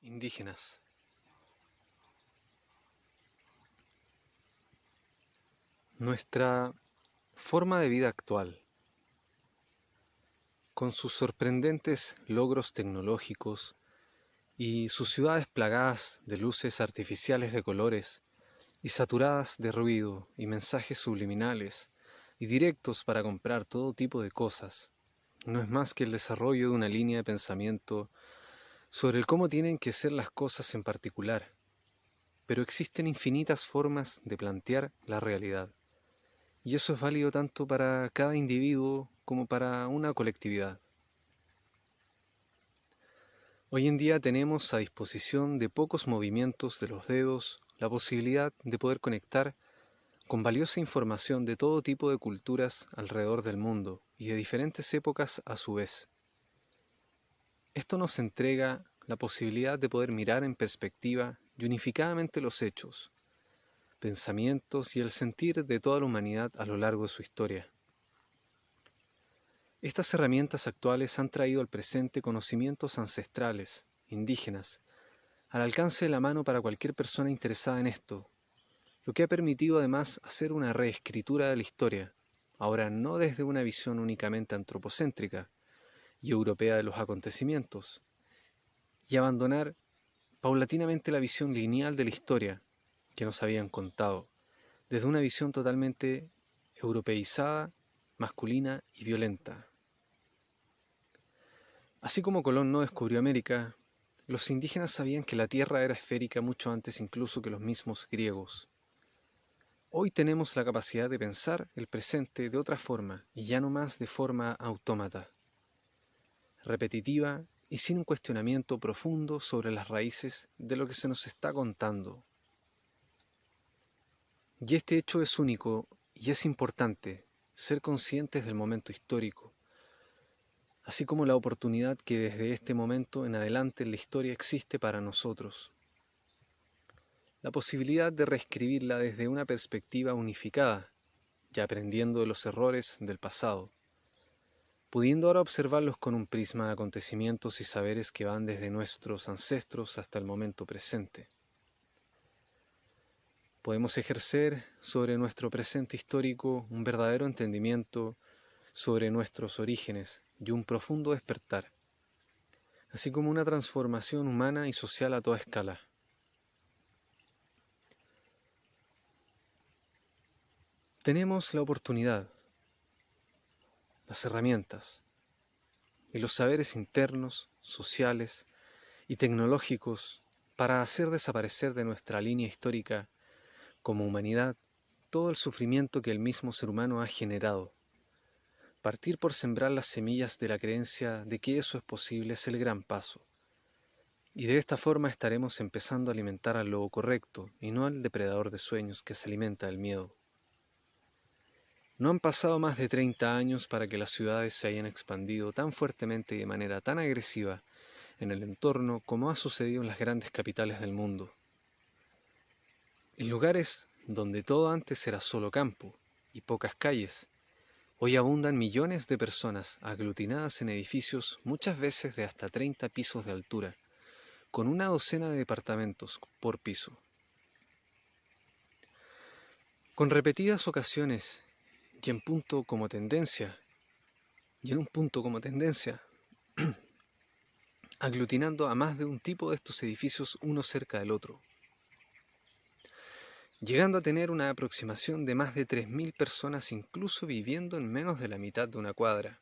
indígenas. Nuestra forma de vida actual, con sus sorprendentes logros tecnológicos y sus ciudades plagadas de luces artificiales de colores y saturadas de ruido y mensajes subliminales y directos para comprar todo tipo de cosas, no es más que el desarrollo de una línea de pensamiento sobre el cómo tienen que ser las cosas en particular, pero existen infinitas formas de plantear la realidad, y eso es válido tanto para cada individuo como para una colectividad. Hoy en día tenemos a disposición de pocos movimientos de los dedos la posibilidad de poder conectar con valiosa información de todo tipo de culturas alrededor del mundo y de diferentes épocas a su vez. Esto nos entrega la posibilidad de poder mirar en perspectiva y unificadamente los hechos, pensamientos y el sentir de toda la humanidad a lo largo de su historia. Estas herramientas actuales han traído al presente conocimientos ancestrales, indígenas, al alcance de la mano para cualquier persona interesada en esto, lo que ha permitido además hacer una reescritura de la historia, ahora no desde una visión únicamente antropocéntrica y europea de los acontecimientos, y abandonar paulatinamente la visión lineal de la historia que nos habían contado, desde una visión totalmente europeizada, masculina y violenta. Así como Colón no descubrió América, los indígenas sabían que la Tierra era esférica mucho antes incluso que los mismos griegos. Hoy tenemos la capacidad de pensar el presente de otra forma y ya no más de forma autómata, repetitiva y sin un cuestionamiento profundo sobre las raíces de lo que se nos está contando. Y este hecho es único y es importante, ser conscientes del momento histórico, así como la oportunidad que desde este momento en adelante en la historia existe para nosotros. La posibilidad de reescribirla desde una perspectiva unificada, ya aprendiendo de los errores del pasado, pudiendo ahora observarlos con un prisma de acontecimientos y saberes que van desde nuestros ancestros hasta el momento presente. Podemos ejercer sobre nuestro presente histórico un verdadero entendimiento sobre nuestros orígenes y un profundo despertar, así como una transformación humana y social a toda escala. Tenemos la oportunidad, las herramientas y los saberes internos, sociales y tecnológicos para hacer desaparecer de nuestra línea histórica como humanidad todo el sufrimiento que el mismo ser humano ha generado. Partir por sembrar las semillas de la creencia de que eso es posible es el gran paso. Y de esta forma estaremos empezando a alimentar al lobo correcto y no al depredador de sueños que se alimenta del miedo. No han pasado más de 30 años para que las ciudades se hayan expandido tan fuertemente y de manera tan agresiva en el entorno como ha sucedido en las grandes capitales del mundo. En lugares donde todo antes era solo campo y pocas calles, hoy abundan millones de personas aglutinadas en edificios muchas veces de hasta 30 pisos de altura, con una docena de departamentos por piso. Con repetidas ocasiones y en un punto como tendencia, aglutinando a más de un tipo de estos edificios uno cerca del otro, llegando a tener una aproximación de más de 3.000 personas incluso viviendo en menos de la mitad de una cuadra,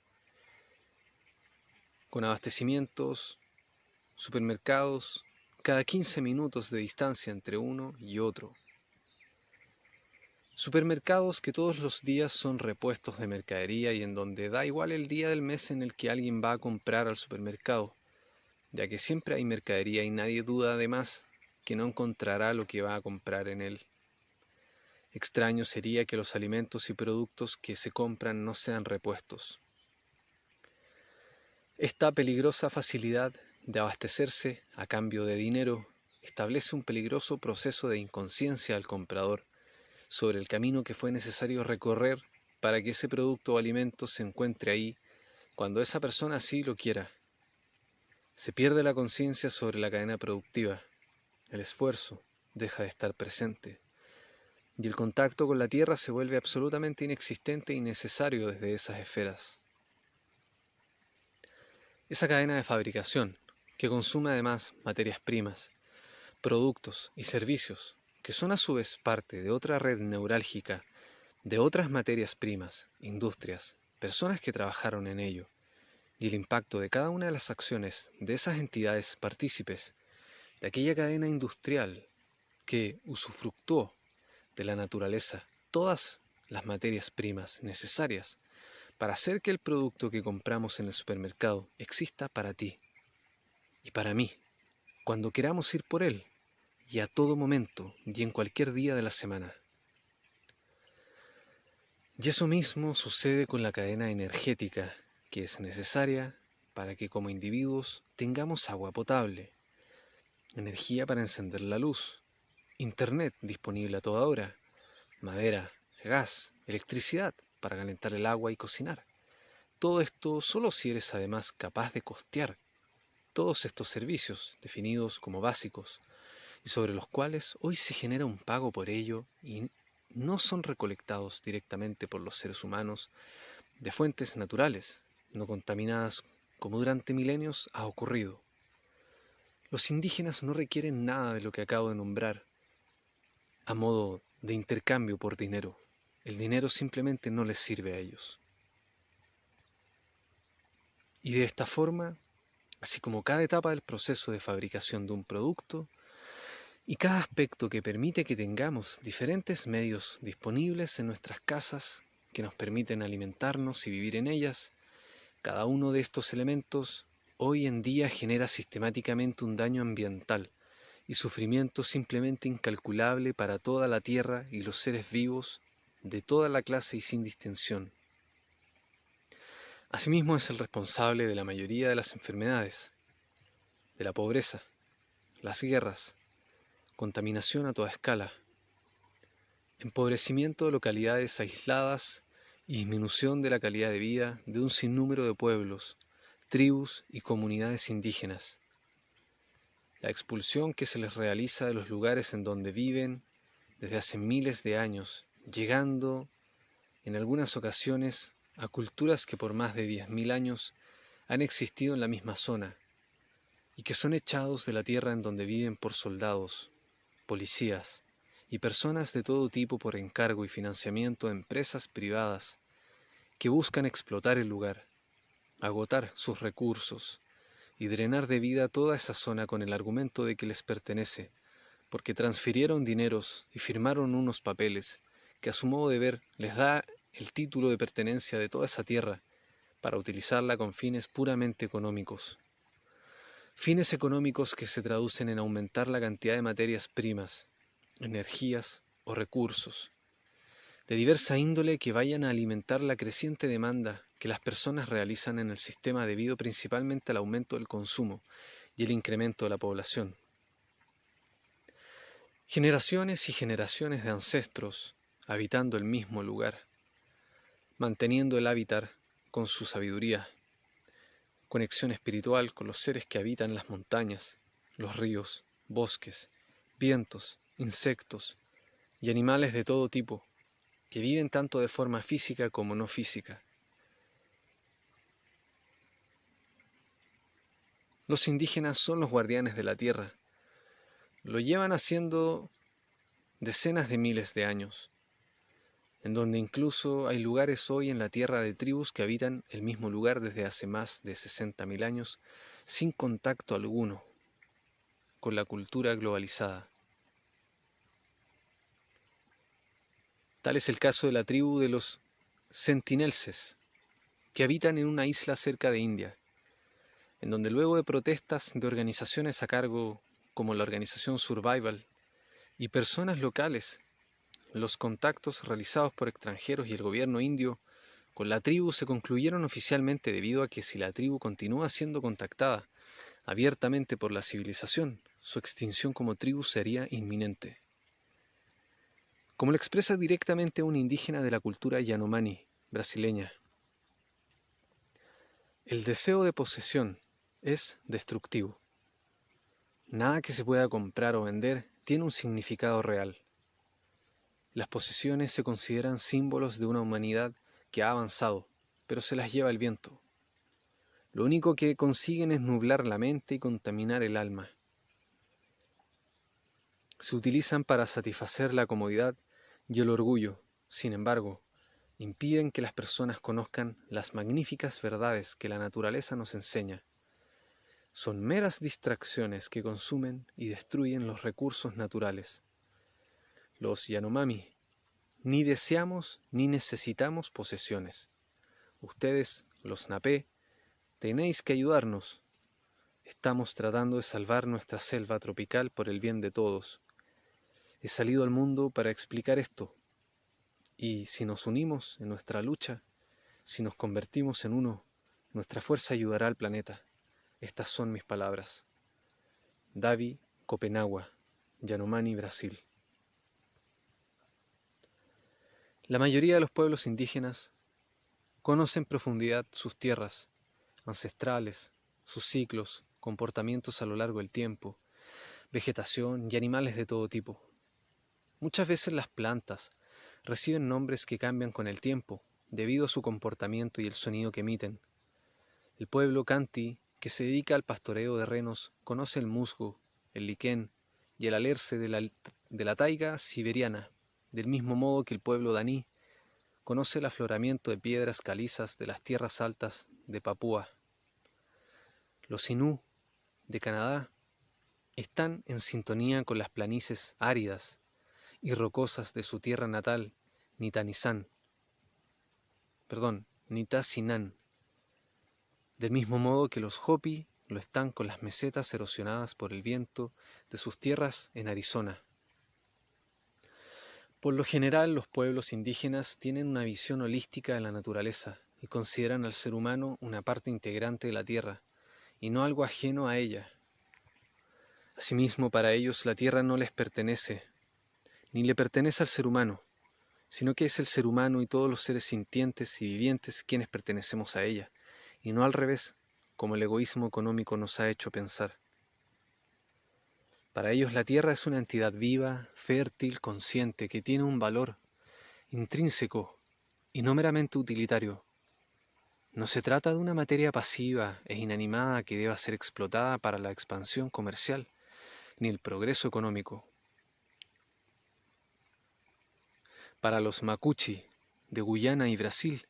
con abastecimientos, supermercados, cada 15 minutos de distancia entre uno y otro. Supermercados que todos los días son repuestos de mercadería y en donde da igual el día del mes en el que alguien va a comprar al supermercado, ya que siempre hay mercadería y nadie duda además que no encontrará lo que va a comprar en él. Extraño sería que los alimentos y productos que se compran no sean repuestos. Esta peligrosa facilidad de abastecerse a cambio de dinero establece un peligroso proceso de inconsciencia al comprador sobre el camino que fue necesario recorrer para que ese producto o alimento se encuentre ahí cuando esa persona así lo quiera. Se pierde la conciencia sobre la cadena productiva, el esfuerzo deja de estar presente, y el contacto con la tierra se vuelve absolutamente inexistente y innecesario desde esas esferas. Esa cadena de fabricación, que consume además materias primas, productos y servicios, que son a su vez parte de otra red neurálgica, de otras materias primas, industrias, personas que trabajaron en ello, y el impacto de cada una de las acciones de esas entidades partícipes de aquella cadena industrial que usufructuó de la naturaleza todas las materias primas necesarias para hacer que el producto que compramos en el supermercado exista para ti y para mí, cuando queramos ir por él, y a todo momento y en cualquier día de la semana. Y eso mismo sucede con la cadena energética que es necesaria para que como individuos tengamos agua potable, energía para encender la luz, internet disponible a toda hora, madera, gas, electricidad para calentar el agua y cocinar. Todo esto solo si eres además capaz de costear todos estos servicios definidos como básicos y sobre los cuales hoy se genera un pago por ello y no son recolectados directamente por los seres humanos de fuentes naturales, no contaminadas como durante milenios ha ocurrido. Los indígenas no requieren nada de lo que acabo de nombrar a modo de intercambio por dinero. El dinero simplemente no les sirve a ellos. Y de esta forma, así como cada etapa del proceso de fabricación de un producto, y cada aspecto que permite que tengamos diferentes medios disponibles en nuestras casas que nos permiten alimentarnos y vivir en ellas, cada uno de estos elementos hoy en día genera sistemáticamente un daño ambiental y sufrimiento simplemente incalculable para toda la tierra y los seres vivos de toda la clase y sin distinción. Asimismo es el responsable de la mayoría de las enfermedades, de la pobreza, las guerras, contaminación a toda escala, empobrecimiento de localidades aisladas y disminución de la calidad de vida de un sinnúmero de pueblos, tribus y comunidades indígenas, la expulsión que se les realiza de los lugares en donde viven desde hace miles de años, llegando en algunas ocasiones a culturas que por más de 10.000 años han existido en la misma zona y que son echados de la tierra en donde viven por soldados, policías y personas de todo tipo por encargo y financiamiento de empresas privadas que buscan explotar el lugar, agotar sus recursos y drenar de vida toda esa zona con el argumento de que les pertenece, porque transfirieron dineros y firmaron unos papeles que a su modo de ver les da el título de pertenencia de toda esa tierra para utilizarla con fines puramente económicos. Fines económicos que se traducen en aumentar la cantidad de materias primas, energías o recursos de diversa índole que vayan a alimentar la creciente demanda que las personas realizan en el sistema debido principalmente al aumento del consumo y el incremento de la población. Generaciones y generaciones de ancestros habitando el mismo lugar, manteniendo el hábitat con su sabiduría, conexión espiritual con los seres que habitan las montañas, los ríos, bosques, vientos, insectos y animales de todo tipo, que viven tanto de forma física como no física. Los indígenas son los guardianes de la tierra. Lo llevan haciendo decenas de miles de años, en donde incluso hay lugares hoy en la tierra de tribus que habitan el mismo lugar desde hace más de 60.000 años sin contacto alguno con la cultura globalizada. Tal es el caso de la tribu de los sentinelses, que habitan en una isla cerca de India, en donde luego de protestas de organizaciones a cargo como la organización Survival y personas locales, los contactos realizados por extranjeros y el gobierno indio con la tribu se concluyeron oficialmente debido a que si la tribu continúa siendo contactada abiertamente por la civilización, su extinción como tribu sería inminente. Como lo expresa directamente un indígena de la cultura Yanomami brasileña, el deseo de posesión es destructivo. Nada que se pueda comprar o vender tiene un significado real. Las posesiones se consideran símbolos de una humanidad que ha avanzado, pero se las lleva el viento. Lo único que consiguen es nublar la mente y contaminar el alma. Se utilizan para satisfacer la comodidad y el orgullo. Sin embargo, impiden que las personas conozcan las magníficas verdades que la naturaleza nos enseña. Son meras distracciones que consumen y destruyen los recursos naturales. Los Yanomami, ni deseamos ni necesitamos posesiones. Ustedes, los Napé, tenéis que ayudarnos. Estamos tratando de salvar nuestra selva tropical por el bien de todos. He salido al mundo para explicar esto. Y si nos unimos en nuestra lucha, si nos convertimos en uno, nuestra fuerza ayudará al planeta. Estas son mis palabras. Davi, Copenagua, Yanomami, Brasil. La mayoría de los pueblos indígenas conocen en profundidad sus tierras ancestrales, sus ciclos, comportamientos a lo largo del tiempo, vegetación y animales de todo tipo. Muchas veces las plantas reciben nombres que cambian con el tiempo, debido a su comportamiento y el sonido que emiten. El pueblo Khanty, que se dedica al pastoreo de renos, conoce el musgo, el liquén y el alerce de la taiga siberiana, del mismo modo que el pueblo Daní conoce el afloramiento de piedras calizas de las tierras altas de Papúa. Los Inú de Canadá están en sintonía con las planicies áridas y rocosas de su tierra natal, Nitassinan, del mismo modo que los Hopi lo están con las mesetas erosionadas por el viento de sus tierras en Arizona. Por lo general, los pueblos indígenas tienen una visión holística de la naturaleza y consideran al ser humano una parte integrante de la tierra y no algo ajeno a ella. Asimismo, para ellos la tierra no les pertenece, ni le pertenece al ser humano, sino que es el ser humano y todos los seres sintientes y vivientes quienes pertenecemos a ella, y no al revés, como el egoísmo económico nos ha hecho pensar. Para ellos la tierra es una entidad viva, fértil, consciente, que tiene un valor intrínseco y no meramente utilitario. No se trata de una materia pasiva e inanimada que deba ser explotada para la expansión comercial ni el progreso económico. Para los Macuchi de Guyana y Brasil,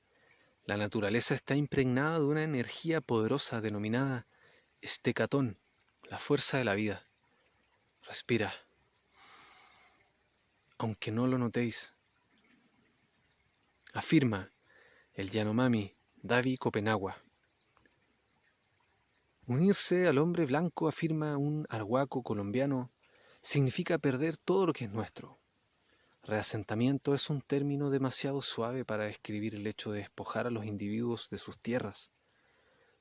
la naturaleza está impregnada de una energía poderosa denominada Estekatón, la fuerza de la vida. Respira, aunque no lo notéis. Afirma el Yanomami Davi Copenagua. Unirse al hombre blanco, afirma un arhuaco colombiano, significa perder todo lo que es nuestro. Reasentamiento es un término demasiado suave para describir el hecho de despojar a los individuos de sus tierras,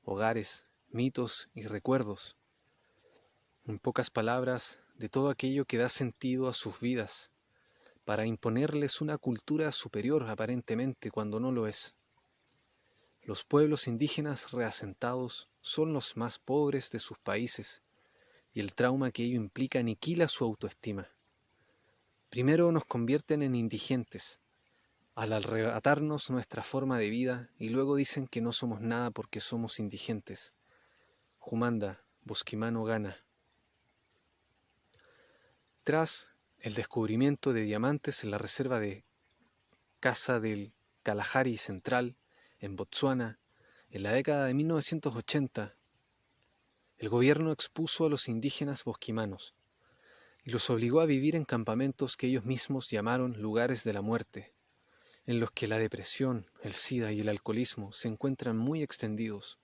hogares, mitos y recuerdos. En pocas palabras, de todo aquello que da sentido a sus vidas, para imponerles una cultura superior aparentemente cuando no lo es. Los pueblos indígenas reasentados son los más pobres de sus países, y el trauma que ello implica aniquila su autoestima. Primero nos convierten en indigentes, al arrebatarnos nuestra forma de vida, y luego dicen que no somos nada porque somos indigentes. Jumanda, Bosquimano, Ghana. Tras el descubrimiento de diamantes en la reserva de caza del Kalahari Central, en Botsuana, en la década de 1980, el gobierno expuso a los indígenas bosquimanos y los obligó a vivir en campamentos que ellos mismos llamaron lugares de la muerte, en los que la depresión, el SIDA y el alcoholismo se encuentran muy extendidos.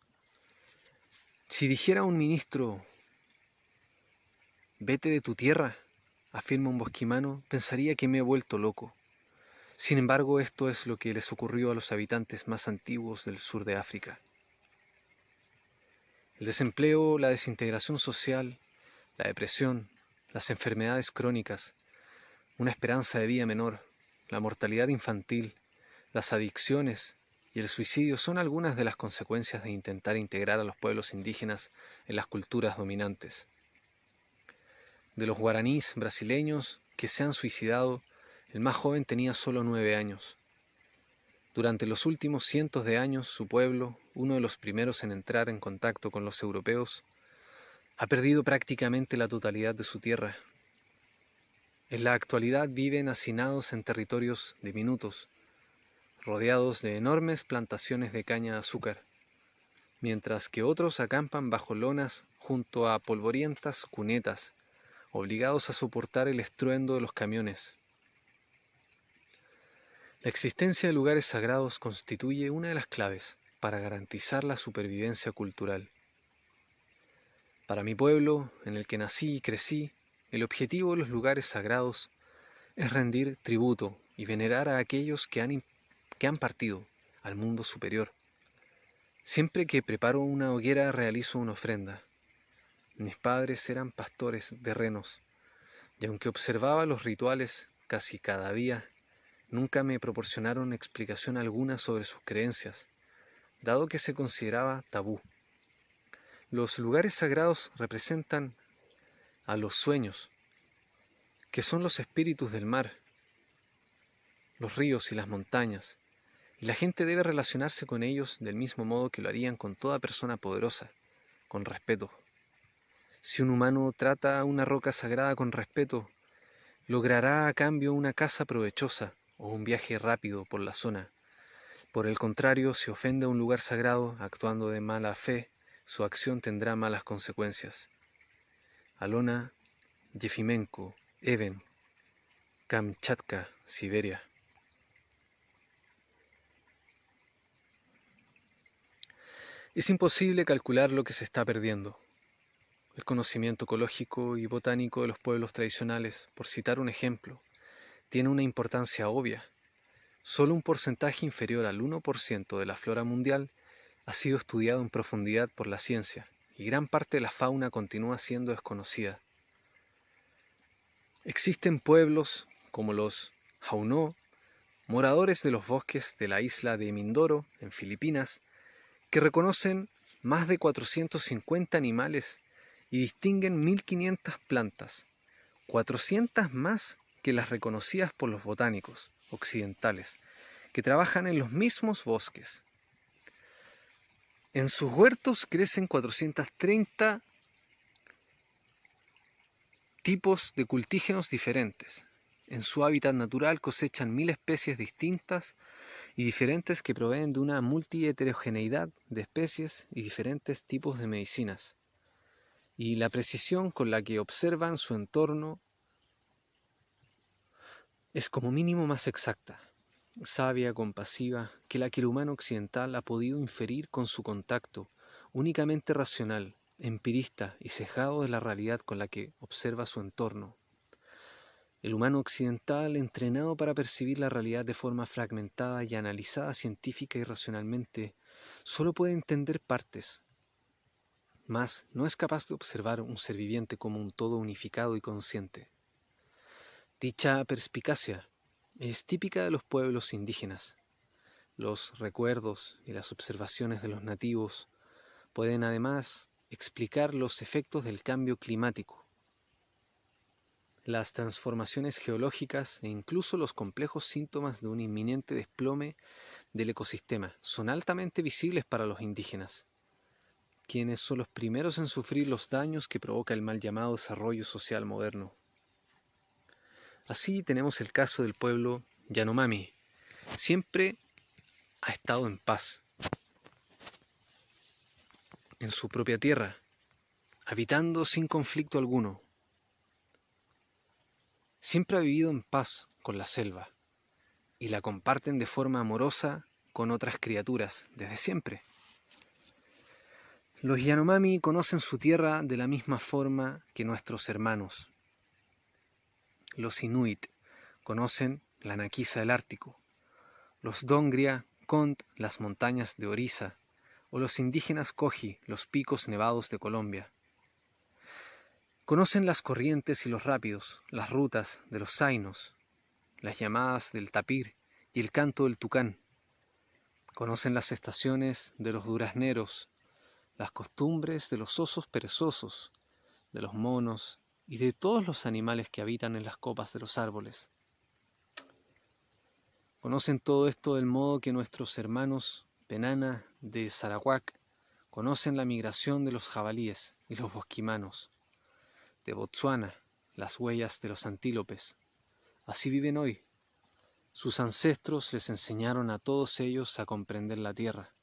Si dijera un ministro, vete de tu tierra, afirma un bosquimano, pensaría que me he vuelto loco. Sin embargo, esto es lo que les ocurrió a los habitantes más antiguos del sur de África. El desempleo, la desintegración social, la depresión, las enfermedades crónicas, una esperanza de vida menor, la mortalidad infantil, las adicciones y el suicidio son algunas de las consecuencias de intentar integrar a los pueblos indígenas en las culturas dominantes. De los guaraníes brasileños que se han suicidado, el más joven tenía solo 9 años. Durante los últimos cientos de años, su pueblo, uno de los primeros en entrar en contacto con los europeos, ha perdido prácticamente la totalidad de su tierra. En la actualidad viven hacinados en territorios diminutos, rodeados de enormes plantaciones de caña de azúcar, mientras que otros acampan bajo lonas junto a polvorientas cunetas, obligados a soportar el estruendo de los camiones. La existencia de lugares sagrados constituye una de las claves para garantizar la supervivencia cultural. Para mi pueblo, en el que nací y crecí, el objetivo de los lugares sagrados es rendir tributo y venerar a aquellos que han partido al mundo superior. Siempre que preparo una hoguera realizo una ofrenda. Mis padres eran pastores de renos, y aunque observaba los rituales casi cada día, nunca me proporcionaron explicación alguna sobre sus creencias, dado que se consideraba tabú. Los lugares sagrados representan a los sueños, que son los espíritus del mar, los ríos y las montañas, y la gente debe relacionarse con ellos del mismo modo que lo harían con toda persona poderosa, con respeto. Si un humano trata a una roca sagrada con respeto, logrará a cambio una casa provechosa o un viaje rápido por la zona. Por el contrario, si ofende a un lugar sagrado actuando de mala fe, su acción tendrá malas consecuencias. Alona Yefimenko, Even, Kamchatka, Siberia. Es imposible calcular lo que se está perdiendo. El conocimiento ecológico y botánico de los pueblos tradicionales, por citar un ejemplo, tiene una importancia obvia. Solo un porcentaje inferior al 1% de la flora mundial ha sido estudiado en profundidad por la ciencia, y gran parte de la fauna continúa siendo desconocida. Existen pueblos como los Haunó, moradores de los bosques de la isla de Mindoro, en Filipinas, que reconocen más de 450 animales y distinguen 1500 plantas, 400 más que las reconocidas por los botánicos occidentales, que trabajan en los mismos bosques. En sus huertos crecen 430 tipos de cultígenos diferentes. En su hábitat natural cosechan 1000 especies distintas y diferentes que proveen de una multiheterogeneidad de especies y diferentes tipos de medicinas. Y la precisión con la que observan su entorno es como mínimo más exacta, sabia, compasiva, que la que el humano occidental ha podido inferir con su contacto únicamente racional, empirista y cejado de la realidad con la que observa su entorno. El humano occidental, entrenado para percibir la realidad de forma fragmentada y analizada científica y racionalmente, solo puede entender partes, mas no es capaz de observar un ser viviente como un todo unificado y consciente. Dicha perspicacia es típica de los pueblos indígenas. Los recuerdos y las observaciones de los nativos pueden además explicar los efectos del cambio climático, las transformaciones geológicas e incluso los complejos síntomas de un inminente desplome del ecosistema son altamente visibles para los indígenas, quienes son los primeros en sufrir los daños que provoca el mal llamado desarrollo social moderno. Así tenemos el caso del pueblo Yanomami. Siempre ha estado en paz en su propia tierra, habitando sin conflicto alguno. Siempre ha vivido en paz con la selva y la comparten de forma amorosa con otras criaturas desde siempre. Los Yanomami conocen su tierra de la misma forma que nuestros hermanos. Los Inuit conocen la Naquisa del Ártico, los Dongria, Kont, las montañas de Orissa, o los indígenas Koji, los picos nevados de Colombia. Conocen las corrientes y los rápidos, las rutas de los zainos, las llamadas del tapir y el canto del tucán. Conocen las estaciones de los durazneros, las costumbres de los osos perezosos, de los monos y de todos los animales que habitan en las copas de los árboles. Conocen todo esto del modo que nuestros hermanos Penana de Sarawak conocen la migración de los jabalíes y los bosquimanos, de Botsuana, las huellas de los antílopes. Así viven hoy. Sus ancestros les enseñaron a todos ellos a comprender la tierra.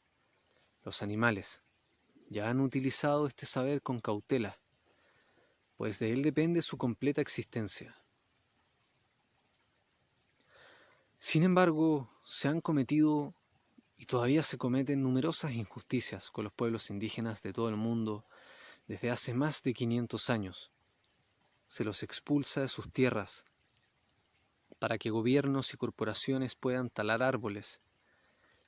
Los animales ya han utilizado este saber con cautela, pues de él depende su completa existencia. Sin embargo, se han cometido y todavía se cometen numerosas injusticias con los pueblos indígenas de todo el mundo desde hace más de 500 años. Se los expulsa de sus tierras para que gobiernos y corporaciones puedan talar árboles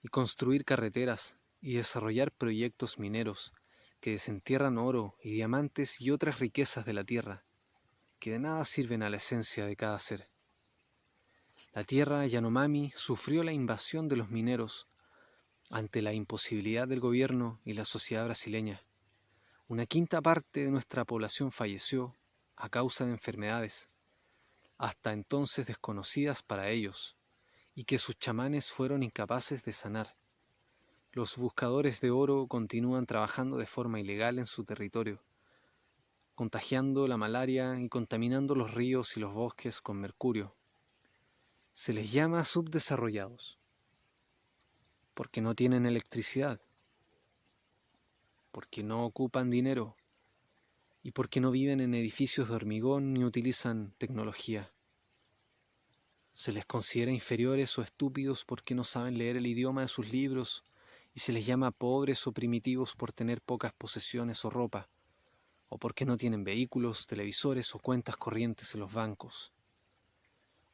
y construir carreteras y desarrollar proyectos mineros que desentierran oro y diamantes y otras riquezas de la tierra, que de nada sirven a la esencia de cada ser. La tierra Yanomami sufrió la invasión de los mineros ante la imposibilidad del gobierno y la sociedad brasileña. Una quinta parte de nuestra población falleció a causa de enfermedades, hasta entonces desconocidas para ellos, y que sus chamanes fueron incapaces de sanar. Los buscadores de oro continúan trabajando de forma ilegal en su territorio, contagiando la malaria y contaminando los ríos y los bosques con mercurio. Se les llama subdesarrollados, porque no tienen electricidad, porque no ocupan dinero y porque no viven en edificios de hormigón ni utilizan tecnología. Se les considera inferiores o estúpidos porque no saben leer el idioma de sus libros y se les llama pobres o primitivos por tener pocas posesiones o ropa, o porque no tienen vehículos, televisores o cuentas corrientes en los bancos.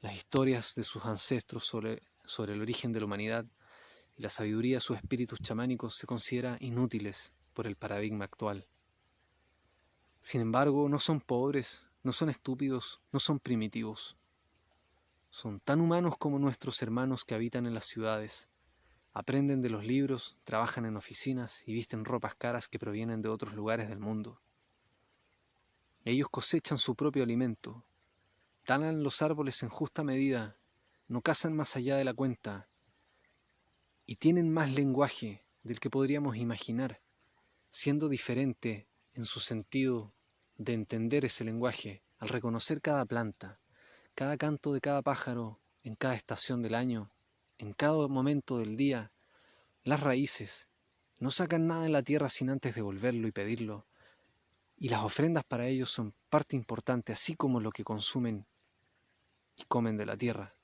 Las historias de sus ancestros sobre el origen de la humanidad y la sabiduría de sus espíritus chamánicos se consideran inútiles por el paradigma actual. Sin embargo, no son pobres, no son estúpidos, no son primitivos. Son tan humanos como nuestros hermanos que habitan en las ciudades. Aprenden de los libros, trabajan en oficinas y visten ropas caras que provienen de otros lugares del mundo. Ellos cosechan su propio alimento, talan los árboles en justa medida, no cazan más allá de la cuenta y tienen más lenguaje del que podríamos imaginar, siendo diferente en su sentido de entender ese lenguaje al reconocer cada planta, cada canto de cada pájaro en cada estación del año, en cada momento del día, las raíces. No sacan nada de la tierra sin antes devolverlo y pedirlo, y las ofrendas para ellos son parte importante, así como lo que consumen y comen de la tierra.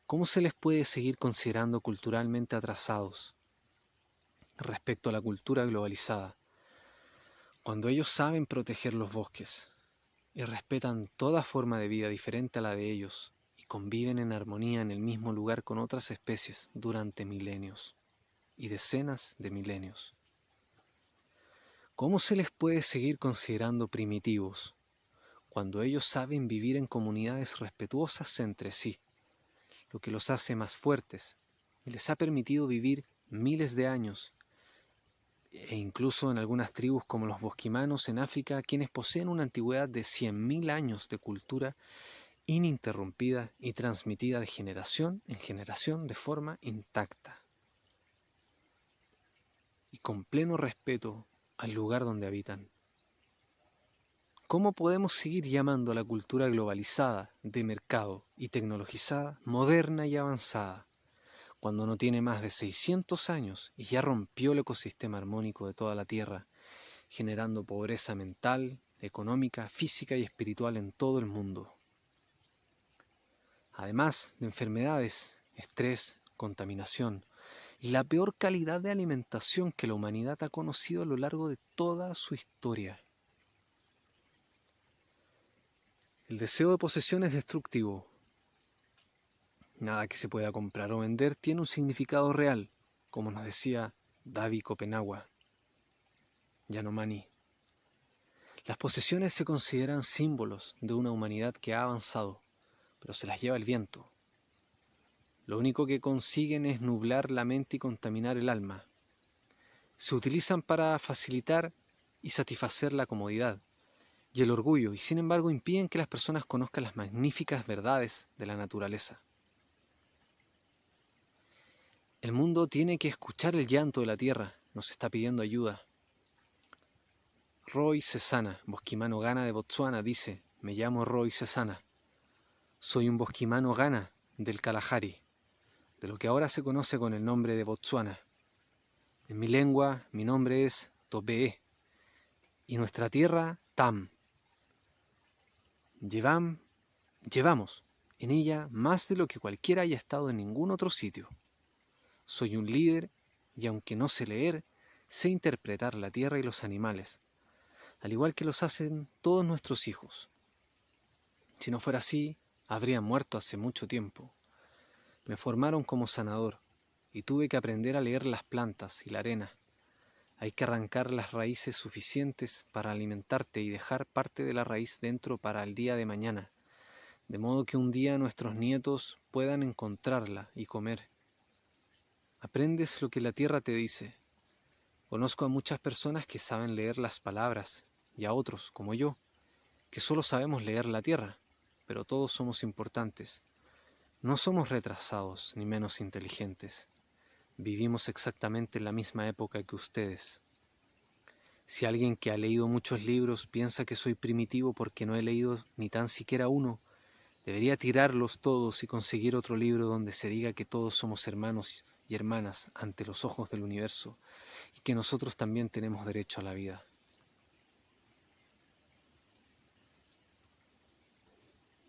¿Cómo se les puede seguir considerando culturalmente atrasados respecto a la cultura globalizada, cuando ellos saben proteger los bosques y respetan toda forma de vida diferente a la de ellos y conviven en armonía en el mismo lugar con otras especies durante milenios y decenas de milenios? ¿Cómo se les puede seguir considerando primitivos cuando ellos saben vivir en comunidades respetuosas entre sí, lo que los hace más fuertes y les ha permitido vivir miles de años, e incluso en algunas tribus como los bosquimanos en África, quienes poseen una antigüedad de 100.000 años de cultura ininterrumpida y transmitida de generación en generación de forma intacta y con pleno respeto al lugar donde habitan? ¿Cómo podemos seguir llamando a la cultura globalizada, de mercado y tecnologizada, moderna y avanzada, cuando no tiene más de 600 años y ya rompió el ecosistema armónico de toda la Tierra, generando pobreza mental, económica, física y espiritual en todo el mundo? Además de enfermedades, estrés, contaminación y la peor calidad de alimentación que la humanidad ha conocido a lo largo de toda su historia. El deseo de posesión es destructivo. Nada que se pueda comprar o vender tiene un significado real, como nos decía David Copenhague, Yanomami. Las posesiones se consideran símbolos de una humanidad que ha avanzado, pero se las lleva el viento. Lo único que consiguen es nublar la mente y contaminar el alma. Se utilizan para facilitar y satisfacer la comodidad y el orgullo, y sin embargo impiden que las personas conozcan las magníficas verdades de la naturaleza. El mundo tiene que escuchar el llanto de la tierra, nos está pidiendo ayuda. Roy Sesana, bosquimano Gana de Botsuana, dice: me llamo Roy Sesana. Soy un bosquimano Gana del Kalahari, de lo que ahora se conoce con el nombre de Botsuana. En mi lengua, mi nombre es Topee, y nuestra tierra, Tam. Llevamos en ella más de lo que cualquiera haya estado en ningún otro sitio. Soy un líder, y aunque no sé leer, sé interpretar la tierra y los animales, al igual que los hacen todos nuestros hijos. Si no fuera así, habría muerto hace mucho tiempo. Me formaron como sanador, y tuve que aprender a leer las plantas y la arena. Hay que arrancar las raíces suficientes para alimentarte y dejar parte de la raíz dentro para el día de mañana, de modo que un día nuestros nietos puedan encontrarla y comer. Aprendes lo que la tierra te dice. Conozco a muchas personas que saben leer las palabras y a otros, como yo, que solo sabemos leer la tierra, pero todos somos importantes. No somos retrasados ni menos inteligentes. Vivimos exactamente en la misma época que ustedes. Si alguien que ha leído muchos libros piensa que soy primitivo porque no he leído ni tan siquiera uno, debería tirarlos todos y conseguir otro libro donde se diga que todos somos hermanos y hermanas ante los ojos del universo y que nosotros también tenemos derecho a la vida.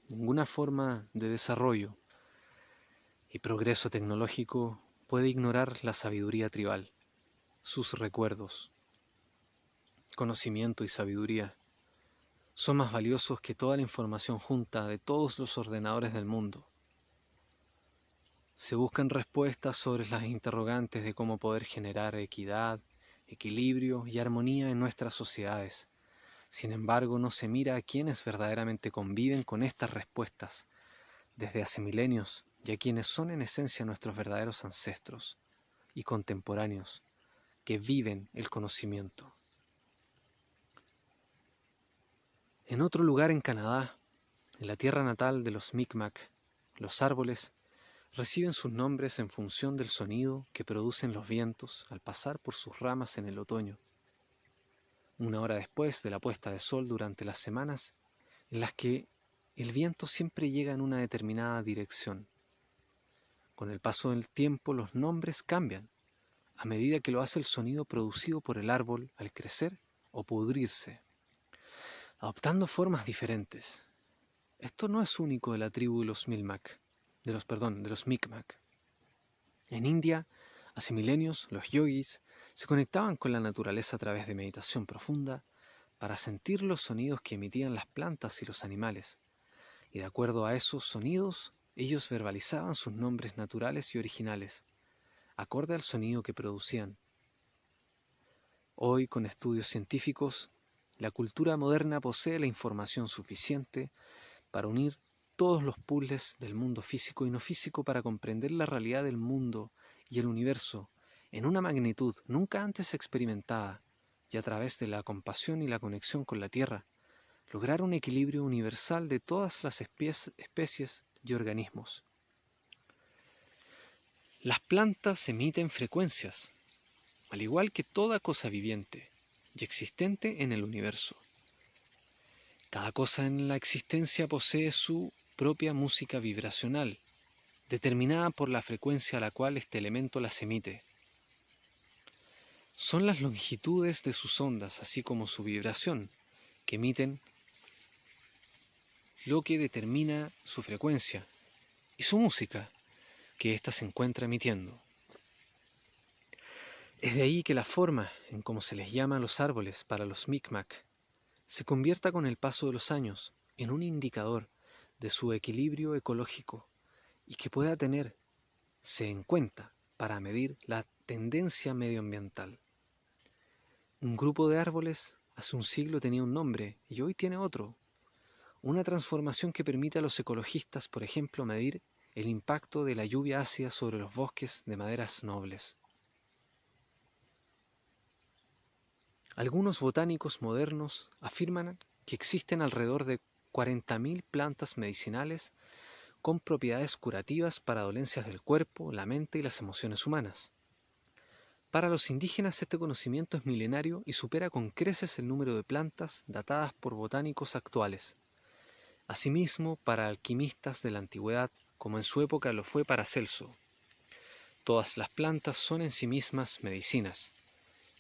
Ninguna forma de desarrollo y progreso tecnológico puede ignorar la sabiduría tribal, sus recuerdos. Conocimiento y sabiduría son más valiosos que toda la información junta de todos los ordenadores del mundo. Se buscan respuestas sobre las interrogantes de cómo poder generar equidad, equilibrio y armonía en nuestras sociedades. Sin embargo, no se mira a quienes verdaderamente conviven con estas respuestas desde hace milenios y a quienes son en esencia nuestros verdaderos ancestros y contemporáneos que viven el conocimiento. En otro lugar en Canadá, en la tierra natal de los Mi'kmaq, los árboles reciben sus nombres en función del sonido que producen los vientos al pasar por sus ramas en el otoño. Una hora después de la puesta de sol durante las semanas en las que el viento siempre llega en una determinada dirección. Con el paso del tiempo los nombres cambian, a medida que lo hace el sonido producido por el árbol al crecer o pudrirse, adoptando formas diferentes. Esto no es único de la tribu de los Mi'kmaq. En India, hace milenios, los yogis se conectaban con la naturaleza a través de meditación profunda para sentir los sonidos que emitían las plantas y los animales, y de acuerdo a esos sonidos, ellos verbalizaban sus nombres naturales y originales, acorde al sonido que producían. Hoy, con estudios científicos, la cultura moderna posee la información suficiente para unir todos los puzzles del mundo físico y no físico para comprender la realidad del mundo y el universo en una magnitud nunca antes experimentada, y a través de la compasión y la conexión con la Tierra, lograr un equilibrio universal de todas las especies y organismos. Las plantas emiten frecuencias, al igual que toda cosa viviente y existente en el universo. Cada cosa en la existencia posee su propia música vibracional, determinada por la frecuencia a la cual este elemento las emite. Son las longitudes de sus ondas, así como su vibración, que emiten, lo que determina su frecuencia, y su música, que ésta se encuentra emitiendo. Es de ahí que la forma en cómo se les llama a los árboles para los Mi'kmaq se convierta con el paso de los años en un indicador de su equilibrio ecológico y que pueda tenerse en cuenta para medir la tendencia medioambiental. Un grupo de árboles hace un siglo tenía un nombre y hoy tiene otro. Una transformación que permite a los ecologistas, por ejemplo, medir el impacto de la lluvia ácida sobre los bosques de maderas nobles. Algunos botánicos modernos afirman que existen alrededor de 40.000 plantas medicinales con propiedades curativas para dolencias del cuerpo, la mente y las emociones humanas. Para los indígenas este conocimiento es milenario y supera con creces el número de plantas datadas por botánicos actuales. Asimismo, para alquimistas de la antigüedad, como en su época lo fue para Celso, todas las plantas son en sí mismas medicinas,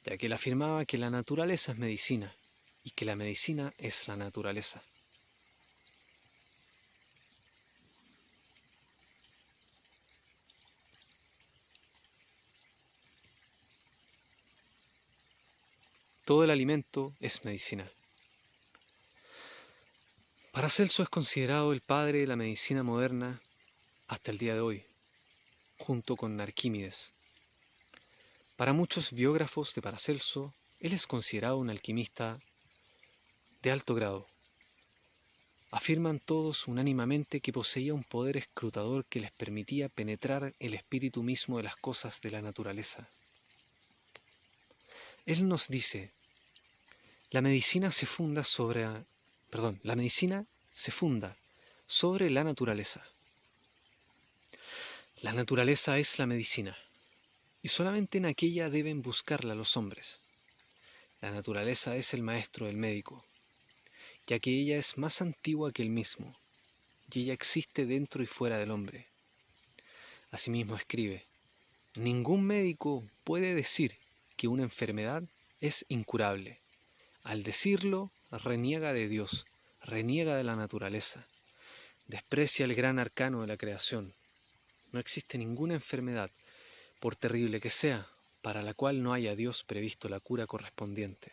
ya que él afirmaba que la naturaleza es medicina y que la medicina es la naturaleza. Todo el alimento es medicina. Paracelso es considerado el padre de la medicina moderna hasta el día de hoy, junto con Arquímedes. Para muchos biógrafos de Paracelso, él es considerado un alquimista de alto grado. Afirman todos unánimemente que poseía un poder escrutador que les permitía penetrar el espíritu mismo de las cosas de la naturaleza. Él nos dice, la medicina se funda sobre la naturaleza. La naturaleza es la medicina, y solamente en aquella deben buscarla los hombres. La naturaleza es el maestro del médico, ya que ella es más antigua que él mismo, y ella existe dentro y fuera del hombre. Asimismo escribe, ningún médico puede decir que una enfermedad es incurable. Al decirlo, reniega de Dios, reniega de la naturaleza, desprecia el gran arcano de la creación. No existe ninguna enfermedad, por terrible que sea, para la cual no haya Dios previsto la cura correspondiente.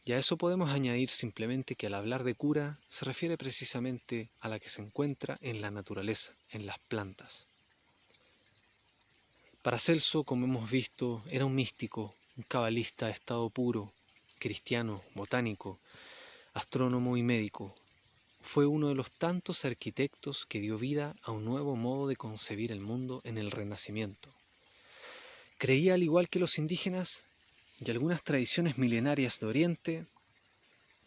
Y a eso podemos añadir simplemente que al hablar de cura se refiere precisamente a la que se encuentra en la naturaleza, en las plantas. Paracelso, como hemos visto, era un místico, un cabalista de estado puro, cristiano, botánico, astrónomo y médico. Fue uno de los tantos arquitectos que dio vida a un nuevo modo de concebir el mundo en el Renacimiento. Creía, al igual que los indígenas y algunas tradiciones milenarias de Oriente,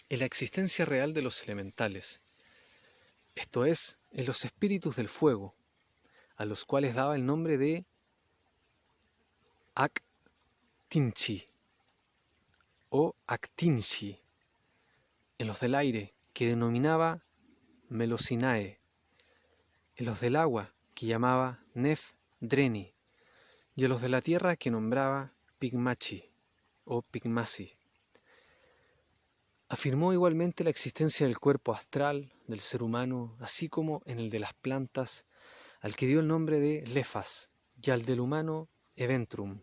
en la existencia real de los elementales, esto es, en los espíritus del fuego, a los cuales daba el nombre de Actinchi o Actinchi, en los del aire, que denominaba Melosinae, en los del agua, que llamaba Nef Dreni, y en los de la tierra, que nombraba Pigmachi o Pigmasi. Afirmó igualmente la existencia del cuerpo astral del ser humano, así como en el de las plantas, al que dio el nombre de Lefas, y al del humano Eventrum.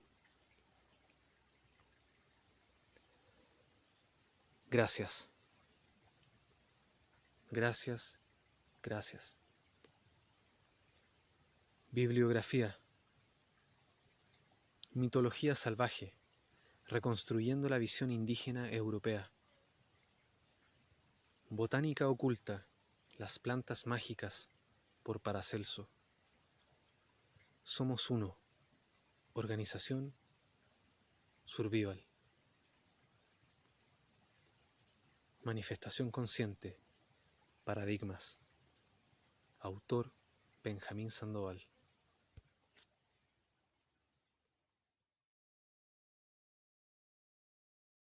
Gracias. Gracias. Gracias. Bibliografía. Mitología salvaje, reconstruyendo la visión indígena europea. Botánica oculta, las plantas mágicas, por Paracelso. Somos uno. Organización Survival. Manifestación consciente. Paradigmas. Autor Benjamín Sandoval.